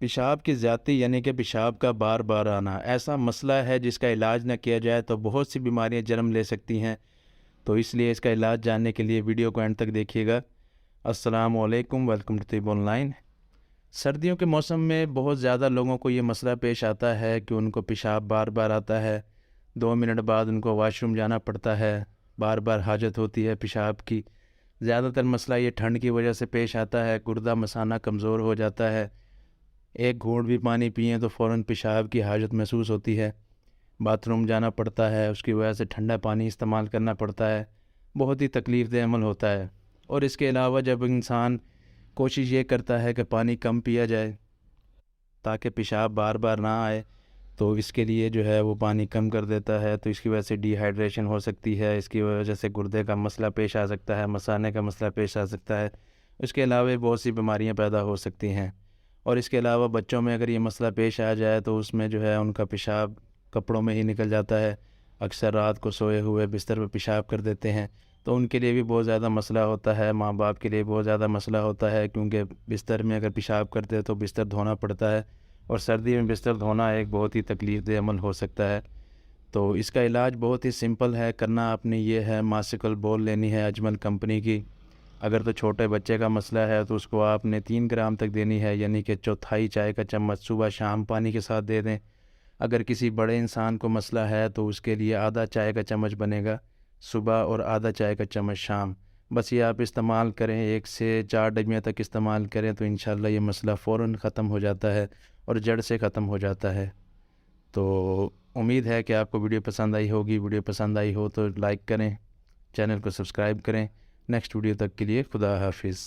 پیشاب کی زیادتی یعنی کہ پیشاب کا بار بار آنا ایسا مسئلہ ہے جس کا علاج نہ کیا جائے تو بہت سی بیماریاں جنم لے سکتی ہیں، تو اس لیے اس کا علاج جاننے کے لیے ویڈیو کو اینڈ تک دیکھیے گا۔ السلام علیکم، ویلکم ٹو طب آن لائن۔ سردیوں کے موسم میں بہت زیادہ لوگوں کو یہ مسئلہ پیش آتا ہے کہ ان کو پیشاب بار بار آتا ہے، 2 منٹ بعد ان کو واش روم جانا پڑتا ہے، بار بار حاجت ہوتی ہے پیشاب کی۔ زیادہ تر مسئلہ یہ ٹھنڈ کی وجہ سے پیش آتا ہے، گردہ مثانہ کمزور ہو جاتا ہے، ایک گھونٹ بھی پانی پئیں تو فوراً پیشاب کی حاجت محسوس ہوتی ہے، باتھ روم جانا پڑتا ہے، اس کی وجہ سے ٹھنڈا پانی استعمال کرنا پڑتا ہے، بہت ہی تکلیف دہ عمل ہوتا ہے۔ اور اس کے علاوہ جب انسان کوشش یہ کرتا ہے کہ پانی کم پیا جائے تاکہ پیشاب بار بار نہ آئے، تو اس کے لیے جو ہے وہ پانی کم کر دیتا ہے، تو اس کی وجہ سے ڈی ہائیڈریشن ہو سکتی ہے، اس کی وجہ سے گردے کا مسئلہ پیش آ سکتا ہے، مثانے کا مسئلہ پیش آ سکتا ہے، اس کے علاوہ بہت سی بیماریاں پیدا ہو سکتی ہیں۔ اور اس کے علاوہ بچوں میں اگر یہ مسئلہ پیش آ جائے تو اس میں جو ہے ان کا پیشاب کپڑوں میں ہی نکل جاتا ہے، اکثر رات کو سوئے ہوئے بستر پہ پیشاب کر دیتے ہیں، تو ان کے لیے بھی بہت زیادہ مسئلہ ہوتا ہے، ماں باپ کے لیے بہت زیادہ مسئلہ ہوتا ہے، کیونکہ بستر میں اگر پیشاب کرتے تو بستر دھونا پڑتا ہے، اور سردی میں بستر دھونا ایک بہت ہی تکلیف دہ عمل ہو سکتا ہے۔ تو اس کا علاج بہت ہی سمپل ہے، کرنا آپ نے یہ ہے، ماسیکل بول لینی ہے اجمل کمپنی کی۔ اگر تو چھوٹے بچے کا مسئلہ ہے تو اس کو آپ نے 3 گرام تک دینی ہے، یعنی کہ چوتھائی چائے کا چمچ صبح شام پانی کے ساتھ دے دیں۔ اگر کسی بڑے انسان کو مسئلہ ہے تو اس کے لیے آدھا چائے کا چمچ بنے گا صبح اور آدھا چائے کا چمچ شام، بس یہ آپ استعمال کریں، 1 سے 4 ڈبیاں تک استعمال کریں تو انشاءاللہ یہ مسئلہ فوراً ختم ہو جاتا ہے اور جڑ سے ختم ہو جاتا ہے۔ تو امید ہے کہ آپ کو ویڈیو پسند آئی ہوگی، ویڈیو پسند آئی ہو تو لائک کریں، چینل کو سبسکرائب کریں۔ نیکسٹ ویڈیو تک کے لیے خدا حافظ۔